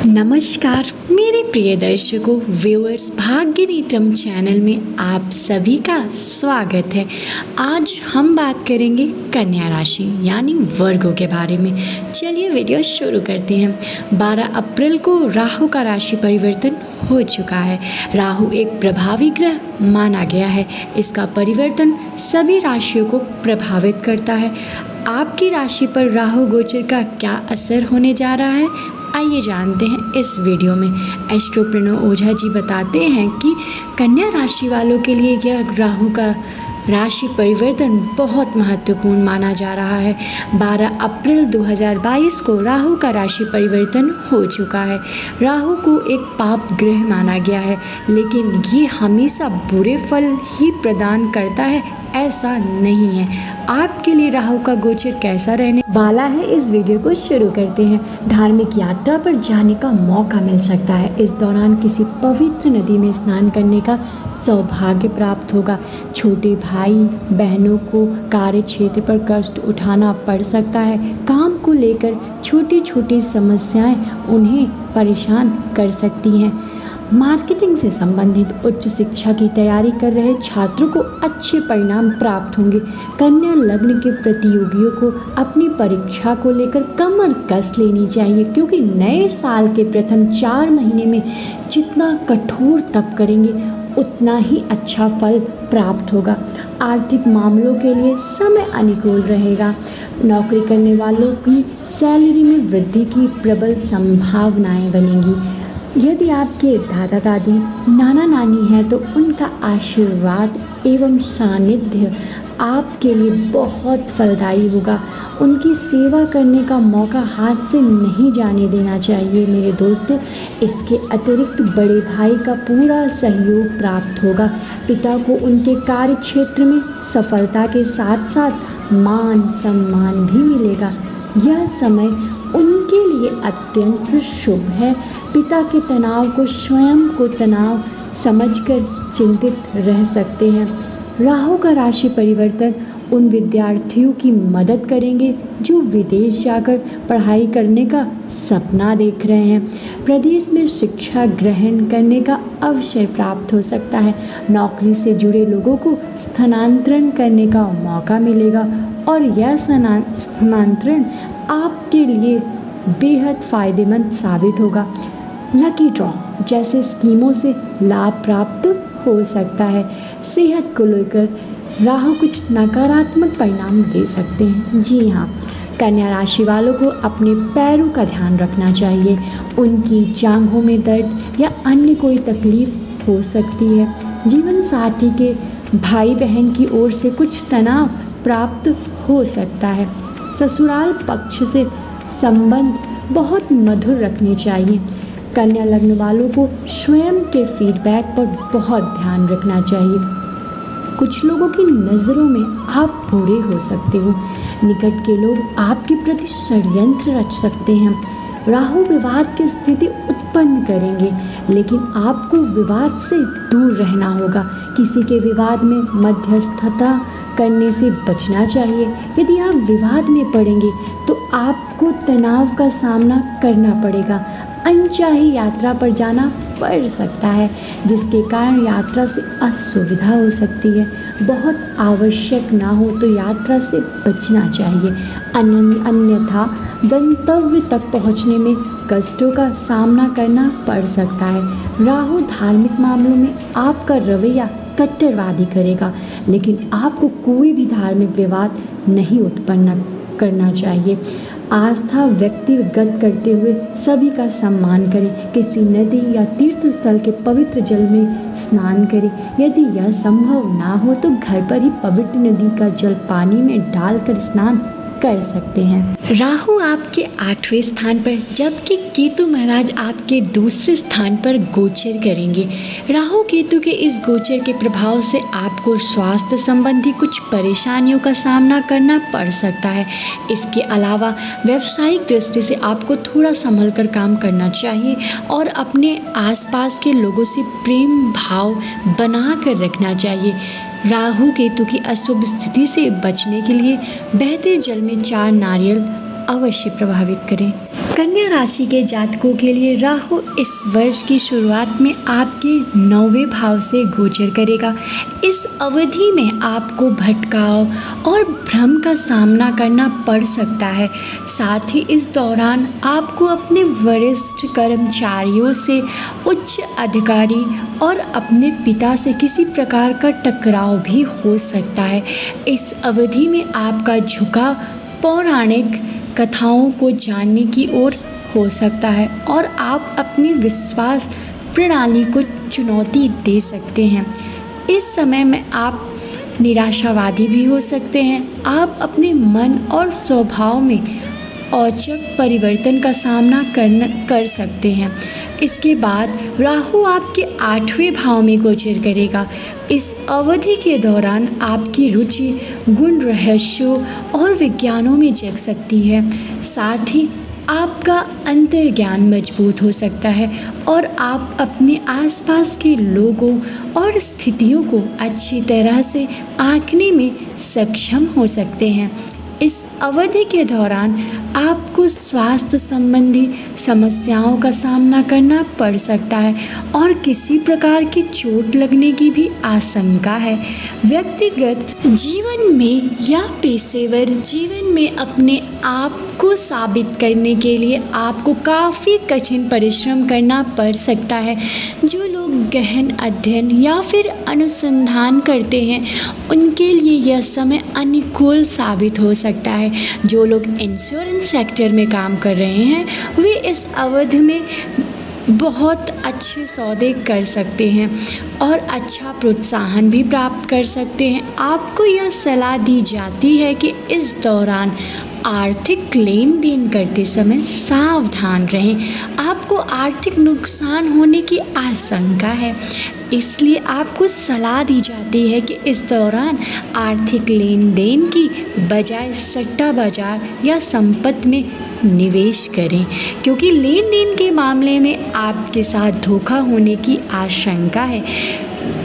नमस्कार मेरे प्रिय दर्शकों व्यूअर्स, भाग्य नीतम चैनल में आप सभी का स्वागत है। आज हम बात करेंगे कन्या राशि यानी वर्गों के बारे में। चलिए वीडियो शुरू करते हैं। 12 अप्रैल को राहु का राशि परिवर्तन हो चुका है। राहु एक प्रभावी ग्रह माना गया है। इसका परिवर्तन सभी राशियों को प्रभावित करता है। आपकी राशि पर राहु गोचर का क्या असर होने जा रहा है, आइए जानते हैं इस वीडियो में। एस्ट्रो प्रणव ओझा जी बताते हैं कि कन्या राशि वालों के लिए यह राहु का राशि परिवर्तन बहुत महत्वपूर्ण माना जा रहा है। 12 अप्रैल 2022 को राहु का राशि परिवर्तन हो चुका है। राहु को एक पाप ग्रह माना गया है, लेकिन ये हमेशा बुरे फल ही प्रदान करता है ऐसा नहीं है। आपके लिए राहु का गोचर कैसा रहने वाला है, इस वीडियो को शुरू करते हैं। धार्मिक यात्रा पर जाने का मौका मिल सकता है। इस दौरान किसी पवित्र नदी में स्नान करने का सौभाग्य प्राप्त होगा। छोटे भाई बहनों को कार्य क्षेत्र पर कष्ट उठाना पड़ सकता है। काम को लेकर छोटी छोटी समस्याएं उन्हें परेशान कर सकती हैं। मार्केटिंग से संबंधित उच्च शिक्षा की तैयारी कर रहे छात्रों को अच्छे परिणाम प्राप्त होंगे। कन्या लग्न के प्रतियोगियों को अपनी परीक्षा को लेकर कमर कस लेनी चाहिए, क्योंकि नए साल के प्रथम 4 महीने में जितना कठोर तप करेंगे उतना ही अच्छा फल प्राप्त होगा। आर्थिक मामलों के लिए समय अनुकूल रहेगा। नौकरी करने वालों की सैलरी में वृद्धि की प्रबल संभावनाएं बनेंगी। यदि आपके दादा दादी नाना नानी हैं तो उनका आशीर्वाद एवं सानिध्य आपके लिए बहुत फलदायी होगा। उनकी सेवा करने का मौका हाथ से नहीं जाने देना चाहिए मेरे दोस्तों। इसके अतिरिक्त बड़े भाई का पूरा सहयोग प्राप्त होगा। पिता को उनके कार्य क्षेत्र में सफलता के साथ साथ मान सम्मान भी मिलेगा। यह समय उनके लिए अत्यंत शुभ है। पिता के तनाव को स्वयं को तनाव समझकर चिंतित रह सकते हैं। राहु का राशि परिवर्तन उन विद्यार्थियों की मदद करेंगे जो विदेश जाकर पढ़ाई करने का सपना देख रहे हैं। प्रदेश में शिक्षा ग्रहण करने का अवसर प्राप्त हो सकता है। नौकरी से जुड़े लोगों को स्थानांतरण करने का मौका मिलेगा और यह स्थानांतरण आपके लिए बेहद फायदेमंद साबित होगा। लकी ड्रॉ जैसे स्कीमों से लाभ प्राप्त हो सकता है। सेहत को लेकर राहु कुछ नकारात्मक परिणाम दे सकते हैं। जी हाँ, कन्या राशि वालों को अपने पैरों का ध्यान रखना चाहिए। उनकी जांघों में दर्द या अन्य कोई तकलीफ हो सकती है। जीवन साथी के भाई बहन की ओर से कुछ तनाव प्राप्त हो सकता है। ससुराल पक्ष से संबंध बहुत मधुर रखने चाहिए। कन्या लग्न वालों को स्वयं के फीडबैक पर बहुत ध्यान रखना चाहिए। कुछ लोगों की नज़रों में आप बुरे हो सकते हो। निकट के लोग आपके प्रति षड्यंत्र रच सकते हैं। राहु विवाद की स्थिति उत्पन्न करेंगे, लेकिन आपको विवाद से दूर रहना होगा। किसी के विवाद में मध्यस्थता करने से बचना चाहिए। यदि आप विवाद में पड़ेंगे तो आपको तनाव का सामना करना पड़ेगा। अनचाही यात्रा पर जाना पड़ सकता है, जिसके कारण यात्रा से असुविधा हो सकती है। बहुत आवश्यक ना हो तो यात्रा से बचना चाहिए, अन्यथा गंतव्य तक पहुंचने में कष्टों का सामना करना पड़ सकता है। राहु धार्मिक मामलों में आपका रवैया कट्टरवादी करेगा, लेकिन आपको कोई भी धार्मिक विवाद नहीं उत्पन्न करना चाहिए। आस्था व्यक्तिगत करते हुए सभी का सम्मान करें। किसी नदी या तीर्थ स्थल के पवित्र जल में स्नान करें। यदि यह संभव ना हो तो घर पर ही पवित्र नदी का जल पानी में डालकर स्नान कर सकते हैं। राहु आपके 8वें स्थान पर, जबकि केतु महाराज आपके दूसरे स्थान पर गोचर करेंगे। राहु केतु के इस गोचर के प्रभाव से आपको स्वास्थ्य संबंधी कुछ परेशानियों का सामना करना पड़ सकता है। इसके अलावा व्यावसायिक दृष्टि से आपको थोड़ा संभल कर काम करना चाहिए और अपने आसपास के लोगों से प्रेम भाव बना कर रखना चाहिए। राहु केतु की अशुभ स्थिति से बचने के लिए बहते जल में 4 नारियल अवश्य प्रभावित करें। कन्या राशि के जातकों के लिए राहु इस वर्ष की शुरुआत में आपके 9वें भाव से गोचर करेगा। इस अवधि में आपको भटकाव और भ्रम का सामना करना पड़ सकता है। साथ ही इस दौरान आपको अपने वरिष्ठ कर्मचारियों से, उच्च अधिकारी और अपने पिता से किसी प्रकार का टकराव भी हो सकता है। इस अवधि में आपका झुकाव पौराणिक कथाओं को जानने की ओर हो सकता है और आप अपनी विश्वास प्रणाली को चुनौती दे सकते हैं। इस समय में आप निराशावादी भी हो सकते हैं। आप अपने मन और स्वभाव में औचक परिवर्तन का सामना कर सकते हैं। इसके बाद राहु आपके 8वें भाव में गोचर करेगा। इस अवधि के दौरान आपकी रुचि गुण, रहस्यों और विज्ञानों में जग सकती है। साथ ही आपका अंतर्ज्ञान मजबूत हो सकता है और आप अपने आसपास के लोगों और स्थितियों को अच्छी तरह से आंकने में सक्षम हो सकते हैं। इस अवधि के दौरान आपको स्वास्थ्य संबंधी समस्याओं का सामना करना पड़ सकता है और किसी प्रकार की चोट लगने की भी आशंका है। व्यक्तिगत जीवन में या पेशेवर जीवन में अपने आप को साबित करने के लिए आपको काफ़ी कठिन परिश्रम करना पड़ सकता है। जो लोग गहन अध्ययन या फिर अनुसंधान करते हैं उनके लिए यह समय अनुकूल साबित हो सकता है। जो लोग इंश्योरेंस सेक्टर में काम कर रहे हैं वे इस अवधि में बहुत अच्छे सौदे कर सकते हैं और अच्छा प्रोत्साहन भी प्राप्त कर सकते हैं। आपको यह सलाह दी जाती है कि इस दौरान आर्थिक लेन देन करते समय सावधान रहें। आपको आर्थिक नुकसान होने की आशंका है, इसलिए आपको सलाह दी जाती है कि इस दौरान आर्थिक लेन देन की बजाय सट्टा बाजार या संपत्ति में निवेश करें, क्योंकि लेन देन के मामले में आपके साथ धोखा होने की आशंका है।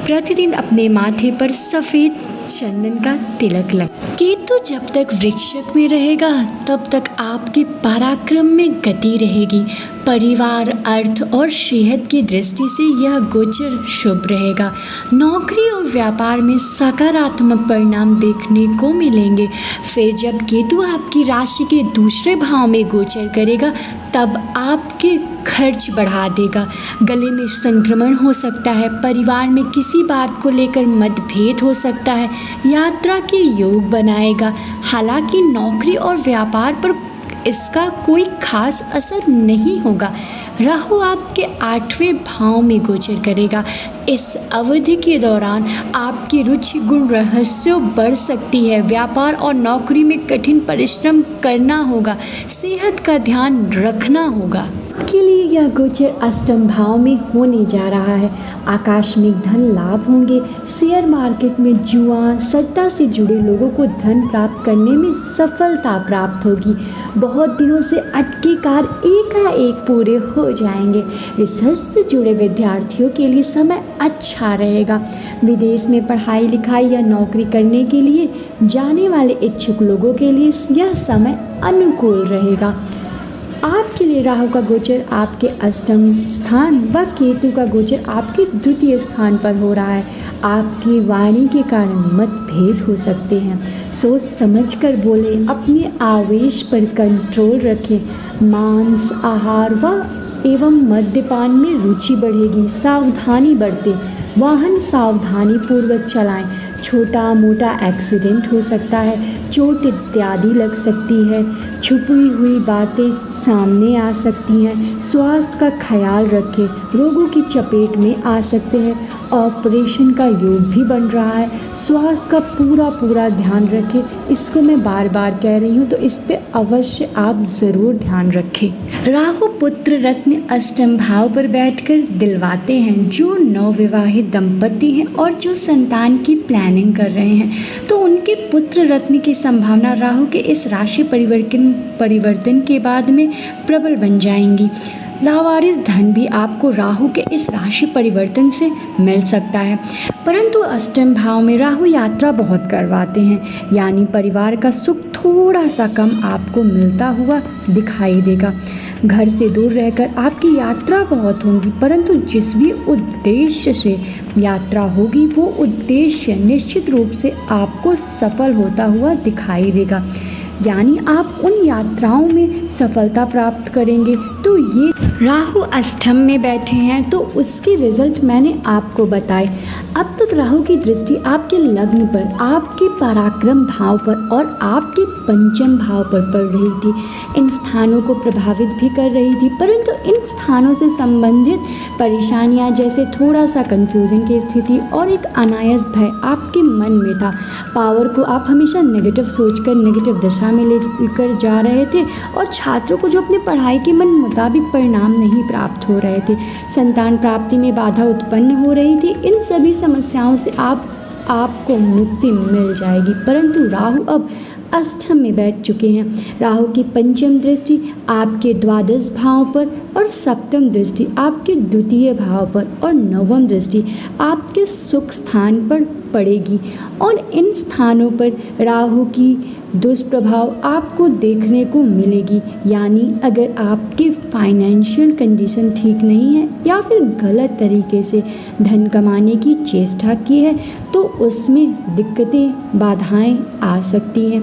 प्रतिदिन अपने माथे पर सफ़ेद चंदन का तिलक लगा। केतु जब तक वृश्चिक में रहेगा तब तक आपके पराक्रम में गति रहेगी। परिवार, अर्थ और सेहत की दृष्टि से यह गोचर शुभ रहेगा। नौकरी और व्यापार में सकारात्मक परिणाम देखने को मिलेंगे। फिर जब केतु आपकी राशि के दूसरे भाव में गोचर करेगा तब आपके खर्च बढ़ा देगा। गले में संक्रमण हो सकता है। परिवार में किसी बात को लेकर मतभेद हो सकता है। यात्रा के योग बनाएगा। हालांकि नौकरी और व्यापार पर इसका कोई खास असर नहीं होगा। राहु आपके 8वें भाव में गोचर करेगा। इस अवधि के दौरान आपकी रुचि गुण रहस्यों बढ़ सकती है। व्यापार और नौकरी में कठिन परिश्रम करना होगा। सेहत का ध्यान रखना होगा। के लिए यह गोचर अष्टम भाव में होने जा रहा है। आकस्मिक धन लाभ होंगे। शेयर मार्केट में जुआ सट्टा से जुड़े लोगों को धन प्राप्त करने में सफलता प्राप्त होगी। बहुत दिनों से अटके कार्य एकाएक पूरे हो जाएंगे। रिसर्च से जुड़े विद्यार्थियों के लिए समय अच्छा रहेगा। विदेश में पढ़ाई लिखाई या नौकरी करने के लिए जाने वाले इच्छुक लोगों के लिए यह समय अनुकूल रहेगा। आपके लिए राहु का गोचर आपके अष्टम स्थान व केतु का गोचर आपके द्वितीय स्थान पर हो रहा है। आपकी वाणी के कारण मतभेद हो सकते हैं। सोच समझकर बोले। अपने आवेश पर कंट्रोल रखें। मांस आहार व एवं मद्यपान में रुचि बढ़ेगी। सावधानी बरतें। वाहन सावधानी पूर्वक चलाएं। छोटा मोटा एक्सीडेंट हो सकता है। चोट इत्यादि लग सकती है। छुपी हुई बातें सामने आ सकती हैं। स्वास्थ्य का ख्याल रखें। रोगों की चपेट में आ सकते हैं। ऑपरेशन का योग भी बन रहा है। स्वास्थ्य का पूरा ध्यान रखें। इसको मैं बार बार कह रही हूँ तो इस पे अवश्य आप ज़रूर ध्यान रखें। राहु पुत्र रत्न अष्टम भाव पर बैठकर दिलवाते हैं। जो नवविवाहित दंपति हैं और जो संतान की प्लानिंग कर रहे हैं तो उनके पुत्र रत्न की संभावना राहु के इस राशि परिवर्तन के बाद में प्रबल बन जाएंगी। लावारिस धन भी आपको राहु के इस राशि परिवर्तन से मिल सकता है। परंतु अष्टम भाव में राहु यात्रा बहुत करवाते हैं, यानी परिवार का सुख थोड़ा सा कम आपको मिलता हुआ दिखाई देगा। घर से दूर रहकर आपकी यात्रा बहुत होगी, परंतु जिस भी उद्देश्य से यात्रा होगी वो उद्देश्य निश्चित रूप से आपको सफल होता हुआ दिखाई देगा, यानी आप उन यात्राओं में सफलता प्राप्त करेंगे। तो ये राहु अष्टम में बैठे हैं तो उसके रिजल्ट मैंने आपको बताए। अब तक राहु की दृष्टि आपके लग्न पर, आपके पराक्रम भाव पर और आपके पंचम भाव पर पड़ रही थी। इन स्थानों को प्रभावित भी कर रही थी, परंतु इन स्थानों से संबंधित परेशानियां जैसे थोड़ा सा कंफ्यूजन की स्थिति और एक अनायास भय आपके मन में था। पावर को आप हमेशा नेगेटिव सोचकर नेगेटिव दिशा में लेकर जा रहे थे और छात्रों को जो अपने पढ़ाई के मन मुताबिक परिणाम नहीं प्राप्त हो रहे थे, संतान प्राप्ति में बाधा उत्पन्न हो रही थी। इन सभी समस्याओं से आपको मुक्ति मिल जाएगी। परंतु राहु अब अष्टम में बैठ चुके हैं। राहु की पंचम दृष्टि आपके द्वादश भाव पर और सप्तम दृष्टि आपके द्वितीय भाव पर और नवम दृष्टि आपके सुख स्थान पर पड़ेगी और इन स्थानों पर राहु की दुष्प्रभाव आपको देखने को मिलेगी। यानी अगर आपकी फाइनेंशियल कंडीशन ठीक नहीं है या फिर गलत तरीके से धन कमाने की चेष्टा की है तो उसमें दिक्कतें बाधाएं आ सकती हैं।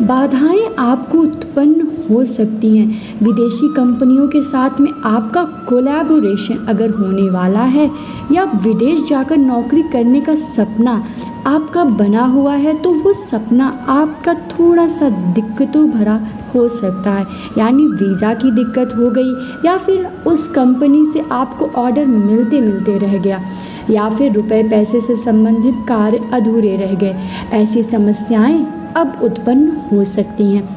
बाधाएं आपको उत्पन्न हो सकती हैं। विदेशी कंपनियों के साथ में आपका कोलैबोरेशन अगर होने वाला है या विदेश जाकर नौकरी करने का सपना आपका बना हुआ है तो वो सपना आपका थोड़ा सा दिक्कतों भरा हो सकता है, यानी वीज़ा की दिक्कत हो गई या फिर उस कंपनी से आपको ऑर्डर मिलते मिलते रह गया या फिर रुपए पैसे से संबंधित कार्य अधूरे रह गए। ऐसी समस्याएं अब उत्पन्न हो सकती हैं।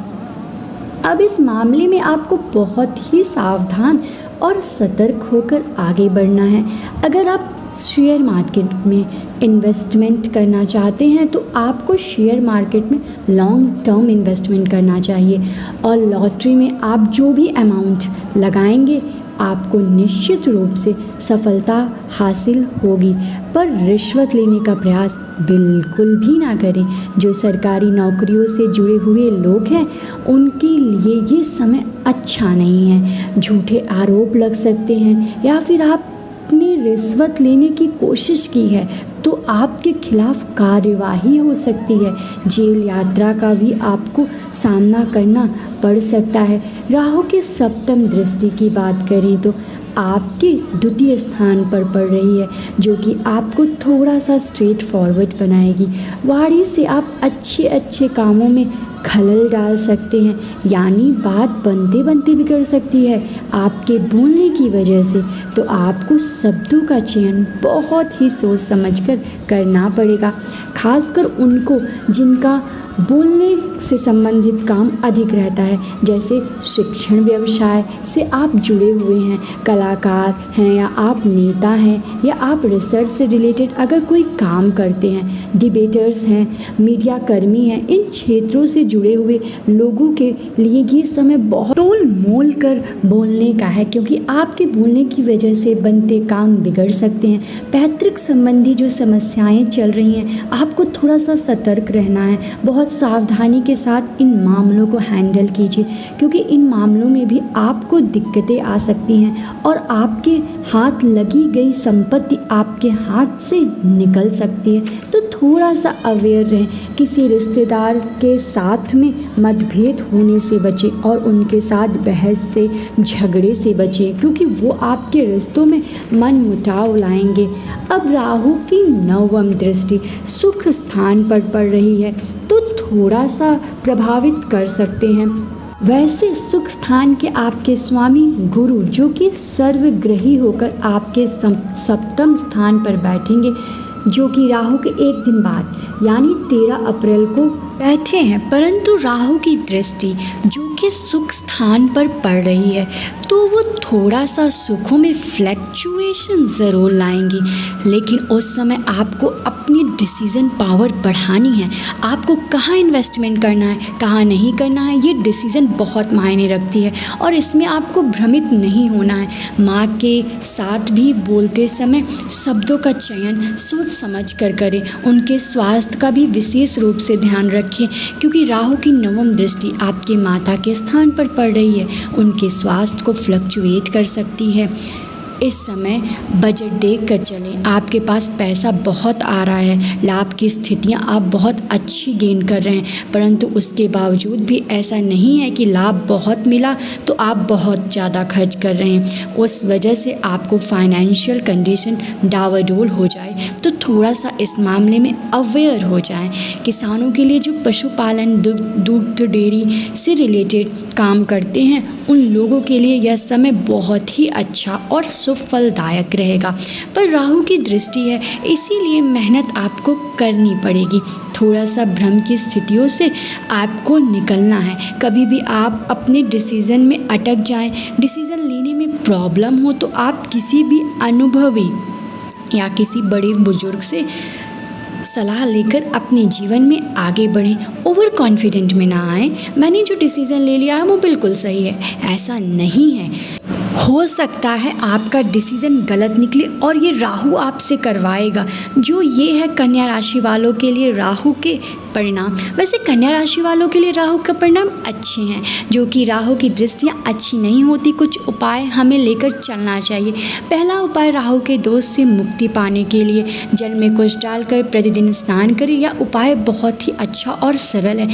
अब इस मामले में आपको बहुत ही सावधान और सतर्क होकर आगे बढ़ना है। अगर आप शेयर मार्केट में इन्वेस्टमेंट करना चाहते हैं तो आपको शेयर मार्केट में लॉन्ग टर्म इन्वेस्टमेंट करना चाहिए और लॉटरी में आप जो भी अमाउंट लगाएंगे आपको निश्चित रूप से सफलता हासिल होगी। पर रिश्वत लेने का प्रयास बिल्कुल भी ना करें। जो सरकारी नौकरियों से जुड़े हुए लोग हैं उनके लिए ये समय अच्छा नहीं है। झूठे आरोप लग सकते हैं या फिर आपने रिश्वत लेने की कोशिश की है तो आपके खिलाफ कार्यवाही हो सकती है। जेल यात्रा का भी आपको सामना करना पड़ सकता है। राहु की सप्तम दृष्टि की बात करें तो आपके द्वितीय स्थान पर पड़ रही है जो कि आपको थोड़ा सा स्ट्रेट फॉरवर्ड बनाएगी। वाणी से आप अच्छे कामों में खलल डाल सकते हैं, यानी बात बनते बनते बिगड़ सकती है आपके बोलने की वजह से। तो आपको शब्दों का चयन बहुत ही सोच समझकर करना पड़ेगा, खासकर उनको जिनका बोलने से संबंधित काम अधिक रहता है, जैसे शिक्षण व्यवसाय से आप जुड़े हुए हैं, कलाकार हैं या आप नेता हैं या आप रिसर्च से रिलेटेड अगर कोई काम करते हैं, डिबेटर्स हैं, मीडिया कर्मी हैं, इन क्षेत्रों से जुड़े हुए लोगों के लिए ये समय बहुत तोल मोल कर बोलने का है, क्योंकि आपके बोलने की वजह से बनते काम बिगड़ सकते हैं। पैतृक संबंधी जो समस्याएं चल रही हैं आपको थोड़ा सा सतर्क रहना है। बहुत सावधानी के साथ इन मामलों को हैंडल कीजिए, क्योंकि इन मामलों में भी आपको दिक्कतें आ सकती हैं और आपके हाथ लगी गई संपत्ति आपके हाथ से निकल सकती है। तो थोड़ा सा अवेयर रहें। किसी रिश्तेदार के साथ में मतभेद होने से बचें और उनके साथ बहस से झगड़े से बचें, क्योंकि वो आपके रिश्तों में मनमुटाव लाएंगे। अब राहु की नवम दृष्टि सुख स्थान पर पड़ रही है तो थोड़ा सा प्रभावित कर सकते हैं। वैसे सुख स्थान के आपके स्वामी गुरु जो कि सर्वग्रही होकर आपके सप्तम स्थान पर बैठेंगे, जो कि राहु के एक दिन बाद यानी 13 अप्रैल को बैठे हैं, परंतु राहु की दृष्टि जो कि सुख स्थान पर पड़ रही है तो वो थोड़ा सा सुखों में फ्लैक्चुएशन ज़रूर लाएंगी, लेकिन उस समय आपको अपनी डिसीज़न पावर बढ़ानी है। आपको कहाँ इन्वेस्टमेंट करना है, कहाँ नहीं करना है, ये डिसीज़न बहुत मायने रखती है और इसमें आपको भ्रमित नहीं होना है। माँ के साथ भी बोलते समय शब्दों का चयन सोच समझ कर करें। उनके स्वास्थ्य का भी विशेष रूप से ध्यान रखें, क्योंकि राहु की नवम दृष्टि आपके माता के स्थान पर पड़ रही है। उनके स्वास्थ्य को फ्लक्चुएट कर सकती है। इस समय बजट देख कर चलें। आपके पास पैसा बहुत आ रहा है, लाभ की स्थितियां आप बहुत अच्छी गेन कर रहे हैं, परंतु उसके बावजूद भी ऐसा नहीं है कि लाभ बहुत मिला तो आप बहुत ज़्यादा खर्च कर रहे हैं। उस वजह से आपको फाइनेंशियल कंडीशन डावाडोल हो जाए, तो थोड़ा सा इस मामले में अवेयर हो जाएं। किसानों के लिए जो पशुपालन, दूध डेयरी से रिलेटेड काम करते हैं, उन लोगों के लिए यह समय बहुत ही अच्छा और फलदायक रहेगा। पर राहु की दृष्टि है, इसीलिए मेहनत आपको करनी पड़ेगी। थोड़ा सा भ्रम की स्थितियों से आपको निकलना है। कभी भी आप अपने डिसीज़न में अटक जाएं, डिसीज़न लेने में प्रॉब्लम हो, तो आप किसी भी अनुभवी या किसी बड़े बुजुर्ग से सलाह लेकर अपने जीवन में आगे बढ़ें। ओवर कॉन्फिडेंट में ना आए, मैंने जो डिसीज़न ले लिया है वो बिल्कुल सही है, ऐसा नहीं है। हो सकता है आपका डिसीज़न गलत निकले और ये राहु आपसे करवाएगा। जो ये है कन्या राशि वालों के लिए राहु के परिणाम। वैसे कन्या राशि वालों के लिए राहु का परिणाम अच्छे हैं, जो कि राहु की दृष्टियाँ अच्छी नहीं होती। कुछ उपाय हमें लेकर चलना चाहिए। पहला उपाय, राहु के दोष से मुक्ति पाने के लिए जल में कुछ डालकर प्रतिदिन स्नान करें। यह उपाय बहुत ही अच्छा और सरल है,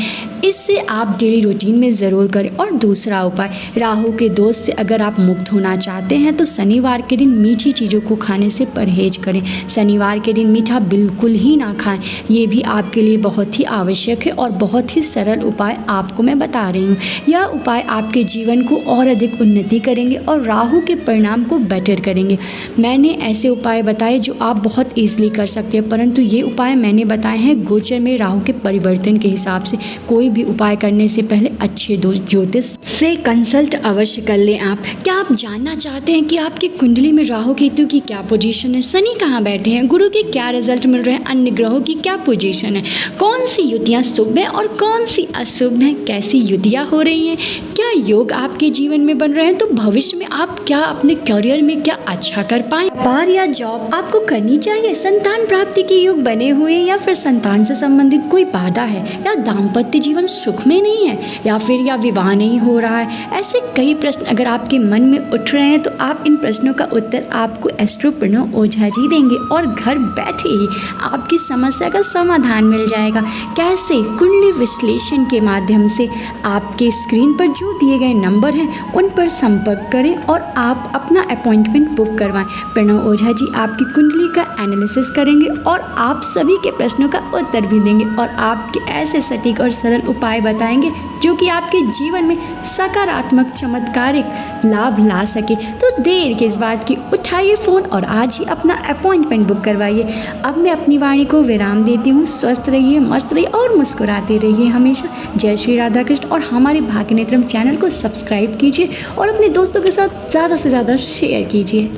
इससे आप डेली रूटीन में ज़रूर करें। और दूसरा उपाय, राहु के दोष से अगर आप मुक्त होना चाहते हैं तो शनिवार के दिन मीठी चीज़ों को खाने से परहेज करें। शनिवार के दिन मीठा बिल्कुल ही ना खाएं। ये भी आपके लिए बहुत ही आवश्यक है और बहुत ही सरल उपाय आपको मैं बता रही हूँ। यह उपाय आपके जीवन को और अधिक उन्नति करेंगे और राहु के परिणाम को बेटर करेंगे। मैंने ऐसे उपाय बताए जो आप बहुत ईजिली कर सकते हैं, परंतु ये उपाय मैंने बताए हैं गोचर में राहु के परिवर्तन के हिसाब से। कोई भी उपाय करने से पहले अच्छे ज्योतिष से कंसल्ट अवश्य कर लें। आप क्या आप जानना चाहते हैं कि आपकी कुंडली में राहु केतु की क्या पोजीशन है, शनि कहाँ बैठे हैं, गुरु के क्या रिजल्ट मिल रहे हैं, अन्य ग्रहों की क्या पोजीशन है, कौन सी युतियाँ शुभ हैं और कौन सी अशुभ हैं, कैसी युतियाँ हो रही हैं, क्या योग आपके जीवन में बन रहे हैं, तो भविष्य में आप क्या अपने करियर में क्या अच्छा कर पाएं, व्यापार या जॉब आपको करनी चाहिए, संतान प्राप्ति के योग बने हुए या फिर संतान से संबंधित कोई बाधा है, या दाम्पत्य जीवन सुख में नहीं है, या फिर या विवाह नहीं हो रहा है। ऐसे कई प्रश्न अगर आपके मन में उठ रहे हैं तो आप इन प्रश्नों का उत्तर आपको एस्ट्रो प्रणव ओझा जी देंगे और घर बैठे ही आपकी समस्या का समाधान मिल जाएगा। कैसे? कुंडली विश्लेषण के माध्यम से। आपके स्क्रीन पर जो दिए गए नंबर हैं उन पर संपर्क करें और आप अपना अपॉइंटमेंट बुक करवाएं। प्रणव ओझा जी आपकी कुंडली का एनालिसिस करेंगे और आप सभी के प्रश्नों का उत्तर भी देंगे और आपके ऐसे सटीक और सरल उपाय बताएंगे जो कि आपके जीवन में सकारात्मक चमत्कारिक लाभ ला सके। तो देर किस बात की, उठाइए फ़ोन और आज ही अपना अपॉइंटमेंट बुक करवाइए। अब मैं अपनी वाणी को विराम देती हूँ। स्वस्थ रहिए, मस्त रहिए और मुस्कुराते रहिए हमेशा। जय श्री राधा कृष्ण। और हमारे भाग्यनेत्रम चैनल को सब्सक्राइब कीजिए और अपने दोस्तों के साथ ज़्यादा से ज़्यादा शेयर कीजिए।